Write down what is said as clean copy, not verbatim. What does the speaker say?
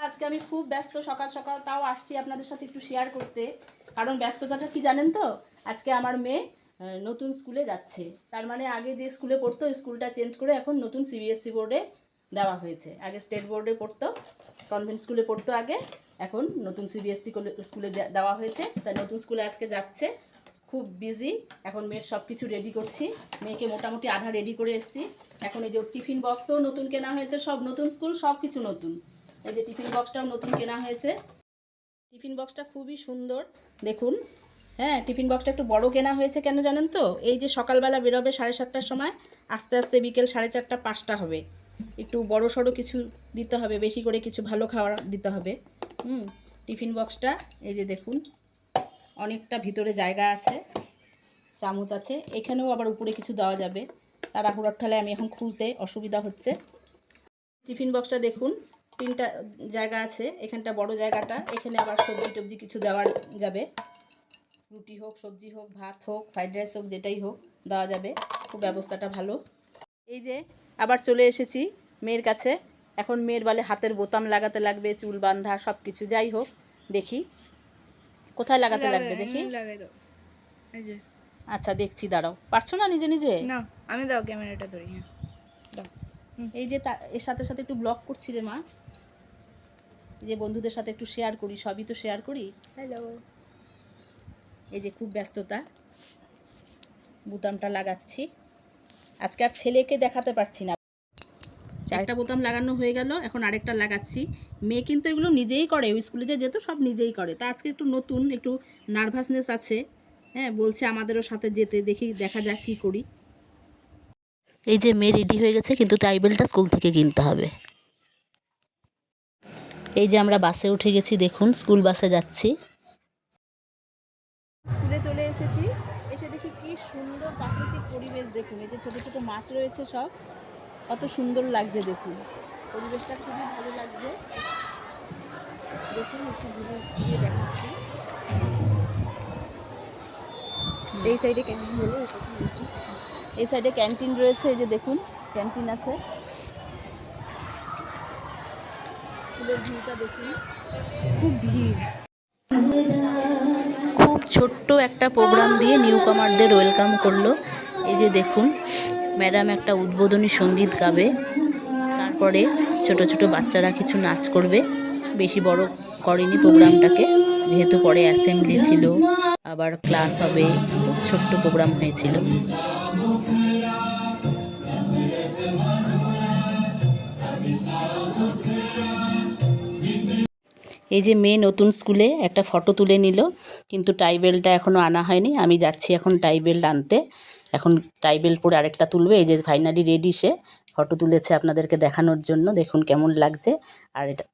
আজকে আমি খুব ব্যস্ত, সকাল সকাল তাও আসছি আপনাদের সাথে একটু শেয়ার করতে। কারণ ব্যস্ততাটা কি জানেন তো, আজকে আমার মেয়ে নতুন স্কুলে যাচ্ছে। তার মানে আগে যে স্কুলে পড়তো স্কুলটা চেঞ্জ করে এখন নতুন সিবিএসসি বোর্ডে দেওয়া হয়েছে। আগে স্টেট বোর্ডে পড়তো, কনভেন্ট স্কুলে পড়তো আগে, এখন নতুন সিবিএসসি স্কুলে দেওয়া হয়েছে। তাই নতুন স্কুলে আজকে যাচ্ছে, খুব বিজি। এখন মেয়ের সব কিছু রেডি করছি, মেয়েকে মোটামুটি আধা রেডি করে এসেছি। এখন এই যে টিফিন বক্সও নতুন কেনা হয়েছে, সব নতুন স্কুল, সব কিছু নতুন। এই যে টিফিন বক্সটাও নতুন কেনা হয়েছে। টিফিন বক্সটা খুবই সুন্দর দেখুন। হ্যাঁ, টিফিন বক্সটা একটু বড় কেনা হয়েছে কেন জানেন তো, এই যে সকালবেলা বেরোবে 7:30টার সময়, আস্তে আস্তে বিকেল 4:30 5টা হবে। একটু বড় সড়ো কিছু দিতে হবে, বেশি করে কিছু ভালো খাবার দিতে হবে। টিফিন বক্সটা এই যে দেখুন, অনেকটা ভিতরে জায়গা আছে, চামচ আছে, এখানেও আবার উপরে কিছু দেওয়া যাবে। তাড়াহুড়োর ঠালে আমি এখন খুলতে অসুবিধা হচ্ছে। টিফিন বক্সটা দেখুন, 3টা জায়গা আছে, এখানটা বড় জায়গাটা, এখানে আবার সবজি টবজি কিছু দেওয়া যাবে। রুটি হোক, সবজি হোক, ভাত হোক, ফ্রাইড রাইস হোক, যেটাই হোক দেওয়া যাবে। খুব ব্যবস্থাটা ভালো। এই যে আবার চলে এসেছি মেয়ের কাছে। এখন মেয়ের বলে হাতের বোতাম লাগাতে লাগবে, চুল বাঁধা, সব কিছু। যাই হোক, দেখি কোথায় লাগাতে লাগবে, দেখি। আচ্ছা দেখছি, দাঁড়াও। পারছো না নিজে নিজে? না, আমি দাও ক্যামেরাটা ধরি। হ্যাঁ দাও। এই যে এর সাথে সাথে একটু ব্লগ করছি রে মা, এই যে বন্ধুদের সাথে একটু শেয়ার করি, সবই তো শেয়ার করি। হ্যালো। এই যে খুব ব্যস্ততা, বোতামটা লাগাচ্ছি। আজকে আর ছেলেকে দেখাতে পারছি না। একটা বোতাম লাগানো হয়ে গেল, এখন আরেকটা লাগাচ্ছি। মেয়ে কিন্তু এগুলো নিজেই করে, ওই স্কুলে যে যেত সব নিজেই করে। তা আজকে একটু নতুন, একটু নার্ভাসনেস আছে। হ্যাঁ, বলছে আমাদেরও সাথে যেতে, দেখি দেখা যাক কী করি। এই যে মেয়ে রেডি হয়ে গেছে, কিন্তু টাইবেলটা স্কুল থেকে কিনতে হবে। এই যে আমরা বাসে উঠে গেছি, দেখুন স্কুল বাসে যাচ্ছি। স্কুলে চলে এসেছি, এসে দেখি কি সুন্দর প্রাকৃতিক পরিবেশ দেখুন। এই যে ছোটো ছোটো মাছ রয়েছে, সব কত সুন্দর লাগছে দেখুন। পরিবেশটা খুবই ভালো লাগছে দেখুন। একটু ঘুরে ঘুরিয়ে দেখাচ্ছি। এই সাইডে ক্যান্টিন হলো, এই সাইডে ক্যান্টিন রয়েছে, এই যে দেখুন ক্যান্টিন আছে। স্কুলের ভিউটা দেখুন, খুব ভিড়। খুব ছোট্ট একটা প্রোগ্রাম দিয়ে নিউ কামারদের ওয়েলকাম করলো। এই যে দেখুন, ম্যাডাম একটা উদ্বোধনী সঙ্গীত গাবে, তারপরে ছোট ছোট বাচ্চারা কিছু নাচ করবে। বেশি বড় করেনি প্রোগ্রামটাকে, যেহেতু পরে অ্যাসেম্বলি ছিল, আবার ক্লাস হবে, খুব ছোট্ট প্রোগ্রাম হয়েছিল। এই যে মেয়ে নতুন স্কুলে একটা ফটো তুলে নিল, কিন্তু টাইবেলটা এখনও আনা হয়নি। আমি যাচ্ছি এখন টাইবেল আনতে। এখন টাইবেল পরে আরেকটা তুলবে। এই যে ফাইনালি রেডি, সে ফটো তুলেছে আপনাদেরকে দেখানোর জন্য। দেখুন কেমন লাগছে। আর এটা